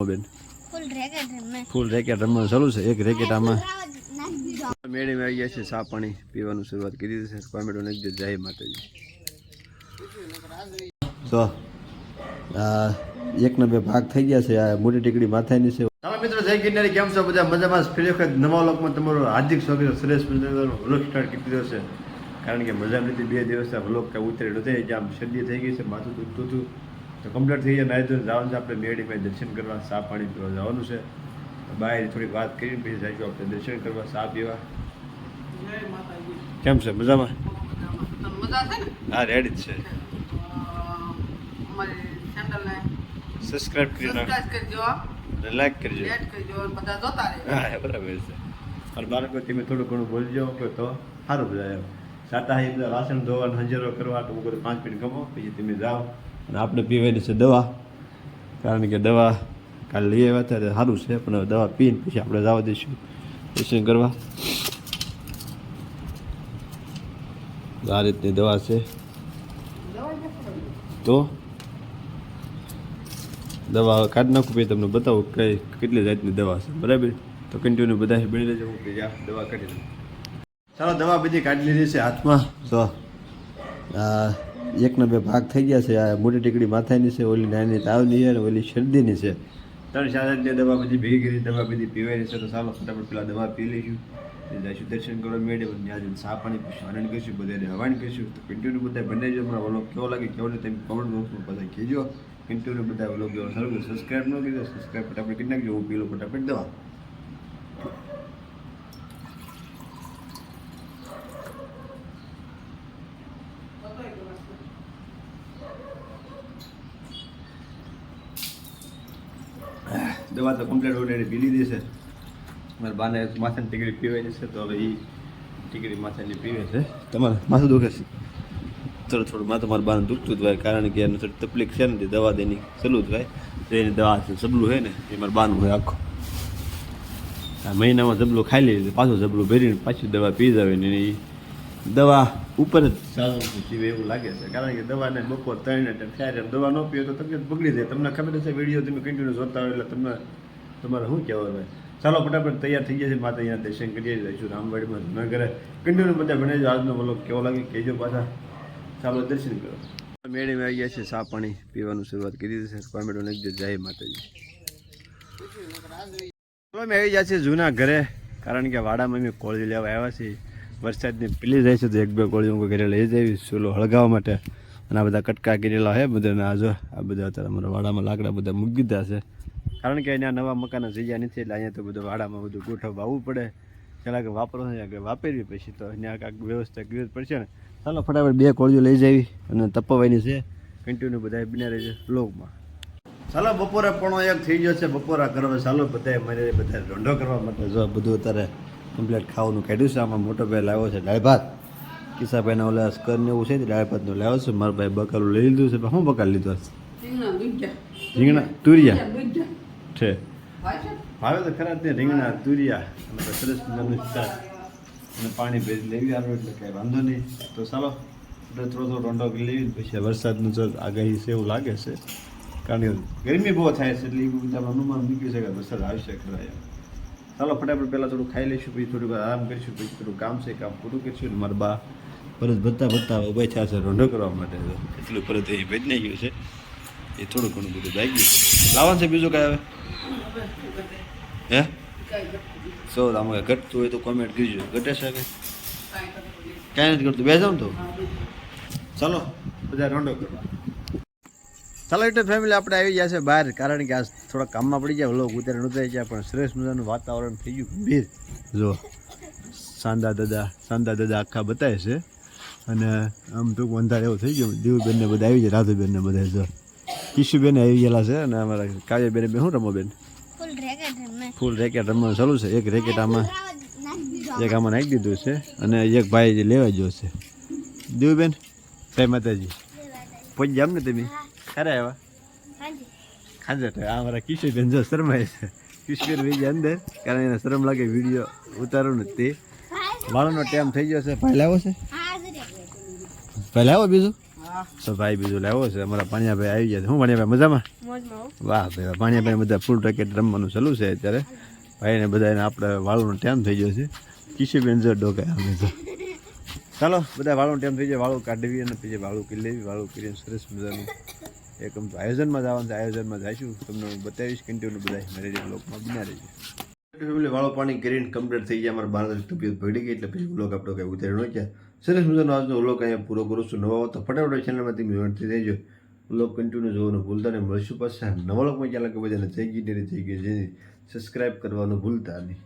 બેન ફૂલ રેકેટ રમવાનું ચાલુ છે. એક રેકેટ આમાં મેળીમાં આવી ગયા છે. ચા પાણી પીવાનું શરૂઆત કરી દીધી છે. કોમેડો નાખી દે. જય માતાજી. તો એકના બે ભાગ થઈ ગયા છે. આ મોટી ટીકડી માથાની છે. ચાલો મિત્રો, જય ગિરનારી. કેમ છો બધા? મજામાં? ફરી વખત નવા લોકમાં તમારું હાર્દિક સ્વાગત. સુરેશ વ્લોગ સ્ટાર્ટ કરી દીધો છે. કારણ કે મજા નથી. 2 દિવસ વ્લોગ કાંઈ ઉતરેલો થઈ જાય. આમ શરદી થઈ ગઈ છે, માથું દુખતું હતું, તો કમ્પ્લીટ થઈ જાય. નાઈ ધોઈને જવાનું છે આપણે મેળીમાં દર્શન કરવા, ચા પાણી પીવા જવાનું છે. બહાર થોડીક વાત કરીને પછી જઈશું આપણે દર્શન કરવા, ચા પીવા. કેમ છે? મજામાં? હા, રેડી જ છે. સબસ્ક્રાઇબ કરી નાખો, લાઈક કરજો. હા, બરાબર છે. અને બાળકો તમે થોડું ઘણું બોલજો તો સારું બધા. એમ સાતા એ બધા વાસણ ધોવાનું, હંજરો કરવા, તો બધું 5 મિનિટ ગમો પછી તમે જાઓ. અને આપણે પીવાની છે દવા, કારણ કે દવા કાલે લઈ આવ્યા હતા, સારું છે. પણ દવા પીને પછી આપણે જવા દઈશું દર્શન કરવા. આ રીતની દવા છે. તો દવા કાઢી નાખું પછી તમને બતાવું કેટલી જાતની દવા છે. બરાબર? તો કન્ટિન્યુ બધા બની રહેજો. હું દવા કાઢી દઉં. ચાલો, દવા બધી કાઢી લીધી છે હાથમાં. તો એકના બે ભાગ થઈ ગયા છે. આ મોટી ટીકડી માથાની છે, ઓલી નાની તાવની છે, અને ઓલી શરદીની છે. 3-4 દવા બધી ભેગી કરી, દવા બધી પીવાની છે. તો ચાલો ફટાફટ પેલા દવા પી લઈશું. જઈશું દર્શન કરવા મેળે. ત્યાં ચા પાણી પીશું, આનંદ કરીશું, બધાને હવાન કરીશું. તો કન્ટિન્યુ બધા બનાવીજો. હમણાં વ્લોગ કેવો લાગે કેવો નહીં તમે કોમેન્ટ બોક્સમાં બધા કહેજો. કન્ટિન્યુ બધા વ્લોગ એવો સારું. સબસ્ક્રાઈબ ન કરી દો, સબસ્ક્રાઈબ ફટાફટ કરી નાખજો. હું પી લો ફટાફટ દવા. દવા તો કમ્પ્લીટ ઓલરેડી પી લીધી છે. મારા બાને માથાની ટીકડી પીવાની છે, તો હવે એ ટીકડી માથાની પીવે છે. તમારે માથું દુખે છે? થોડું માથું મારા બાને દુખતું જ હોય, કારણ કે એનું થોડી તકલીફ છે ને, દવા દેની સલું જ હોય. તો એની દવા છે, સબલું હોય ને, એ મારા બાનું હોય આખું. આ મહિનામાં જબલું ખાઈ લે, પાછું જબલું ભરીને પાછું દવા પી જાવે ને એ દવા ઉપર જ સારું જીવે એવું લાગે છે. કારણ કે દવાને બપોર 3 ટાઈમ 4 ટાઈમ દવા ન પીએ તો તબિયત બગડી જાય. તમને ખબર છે, વિડીયો તમે કન્ટિન્યુ જોતા હોય એટલે તમારે શું કહેવાનું હોય. ચાલો ફટાફટ તૈયાર થઈ ગયા છે. માતા અહીંયા દર્શન કરીએ જઈશું રામવાડીમાં જૂના ઘરે. કન્ટિન્યુ બધા બનાવજો. આજનો વ્લોગ કેવો લાગે કહેજો પાછા. ચાલો દર્શન કરો. મેળીમાં આવી ગયા છે. ચા પાણી પીવાનું શરૂઆત કરી દીધી છે. કોમેડો નાખી દે. જય માતાજી. અમે આવી ગયા છે જૂના ઘરે, કારણ કે વાડામાં અમે કોળી લેવા આવ્યા છીએ. વરસાદની પીલી જાય છે, તો 1-2 કોળી હું ઘરે લઈ જઈશ ચૂલો હળગાવવા માટે. અને આ બધા કટકા કરેલા છે બધાને. આ બધા અત્યારે અમારા વાડામાં લાકડા બધા મૂકી દીધા છે, કારણ કે અહીંયા નવા મકાનો જગ્યા નથી. એટલે અહીંયા તો બધું વાડામાં બધું ગોઠવવા આવવું પડે. પહેલાં કે વાપરવાનું કે વાપરવી, પછી તો અહીંયા કાંઈક વ્યવસ્થા કરવી જ પડશે ને. ચાલો ફટાફટ 2 કોળીઓ લઈ જવી અને તપવાની છે. કન્ટિન્યુ બધા બન્યા રહેશે બ્લોગમાં. ચાલો, બપોરે 1:30 થઈ ગયો છે. બપોરા કરવા ચાલો બધા મને બધા રોંઢો કરવા માટે. જો બધું અત્યારે કમ્પ્લીટ ખાવાનું કાઢ્યું છે. આમાં મોટો ભાઈ લાવ્યો છે દાળ ભાત. કિસ્સાભાઈના ઓલા સ્કરને એવું છે, દાળ ભાતનું લાવ્યો છે. મારા ભાઈ બકાલું લઈ લીધું છે. શું બકાલ લીધો? રીંગણા તુરિયા છે. ભાવે તો ખરા તે રીંગણા તુરિયા અને સરસ મજાનું શાક અને પાણી ભેજી લેવી આવ્યો, એટલે કાંઈ વાંધો નહીં. તો ચાલો થોડો રોંઢો કરી લેવી. પછી વરસાદનું જો આગાહી છે એવું લાગે છે, કારણ કે ગરમી બહુ થાય છે. એટલે એ બધા અનુમાન મૂક્યું છે કે વરસાદ આવશે ખરા. એમ ચાલો ફટાફટ પહેલાં થોડું ખાઈ લઈશું, પછી થોડુંક આરામ કરીશું, પછી થોડું કામ છે કામ પૂરું કરીશું. મારા બા પરત ભરતા ઉભા થયા છે રોંઢો કરવા માટે. એટલું પરત એ ભેજ નહીં ગયું છે, એ થોડું ઘણું બધું બાકી ગયું છે. લાવવાનું છે બીજું કાંઈ? હવે સો આમાં ઘટતું હોય તો કોમેન્ટ કરજો. ઘટે છે કે કાંઈ નથી ઘટતું? બે જાઉં તો ચાલો બધા રોંઢો કરવા. ચાલો એટલે ફેમિલી આપણે આવી ગયા છે બહાર, કારણ કે આ થોડા કામમાં પડી ગયા. વ્લોગ ઉતારી ગયા, પણ સરસ મજાનું વાતાવરણ થઈ ગયું ગંભીર. જો સાંદા દાદા આખા બતાવે છે. અને આમ તો અંધાર એવું થઈ ગયું. દીવુબેનને બધા આવી ગયા, રાધુબેનને બધા. જો કિશુબેન આવી ગયેલા છે. અને અમારા કાવ્યબેન શું રમો બેન? ફૂલ રેકેટ રમવાનું ચાલુ છે. એક રેકેટ આમાં નાખી દીધું છે. અને એક ભાઈ જે લેવા ગયો છે. દીવુબેન, જય માતાજી. પહોંચી જામ ને તમે? ખરા એવા ખાંજર આ મારા કિશોરબેન જો શરમાય છે. કિશોર ભાઈ અંદર, કારણ એને શરમ લાગે વિડીયો ઉતારો ને. તે વાળાનો ટાઈમ થઈ ગયો છે. ભાઈ લાવો છે? ભાઈ લાવો બીજું તો ભાઈ બીજું લાવ્યો છે અમારા પાણીયાભાઈ આવી ગયા છે. હું પાણીયાભાઈ મજામાં? વાહ ભાઈ વાહ. પાણીયાભાઈ બધા ફૂલ રેકેટ રમવાનું ચાલુ છે અત્યારે. ભાઈને બધાને આપણે વાળવાનો ટાઈમ થઈ ગયો છે. કિશોરબેન જો ડોકાય અમે તો. ચાલો બધા વાળવાનો ટાઈમ થઈ જાય, વાળું કાઢવી અને પછી વાળું કરી લેવી. વાળું કરીને સરસ મજાનું એકમ તો આયોજનમાં જવાનું છે. આયોજનમાં જઈશું, તમને હું બતાવીશ કન્ટિન્યુ બધા મેરેજ બ્લોગમાં બના રહીશું. ફેમિલી વાળું પાણી કરીને કમ્પ્લીટ થઈ ગયા. અમારા બાર તબિયત પડી ગઈ એટલે પછી વ્લોગ આપણો કંઈ ઉતાર્યો ન ગયા. સરસ મજાનો આજનો વ્લોગ અહીંયા પૂરો કરું છું. નવા તો ફટાફટ ચેનલમાંથી જોઈનથી થઈ જાય. વ્લોગ કન્ટિન્યુ જોવાનું ભૂલતા નહીં. મળશું પાછા નવા વ્લોગમાં. ચાલે કે બધાને જય ગીર જય ગીર જય સબસ્ક્રાઈબ કરવાનું ભૂલતા નહીં.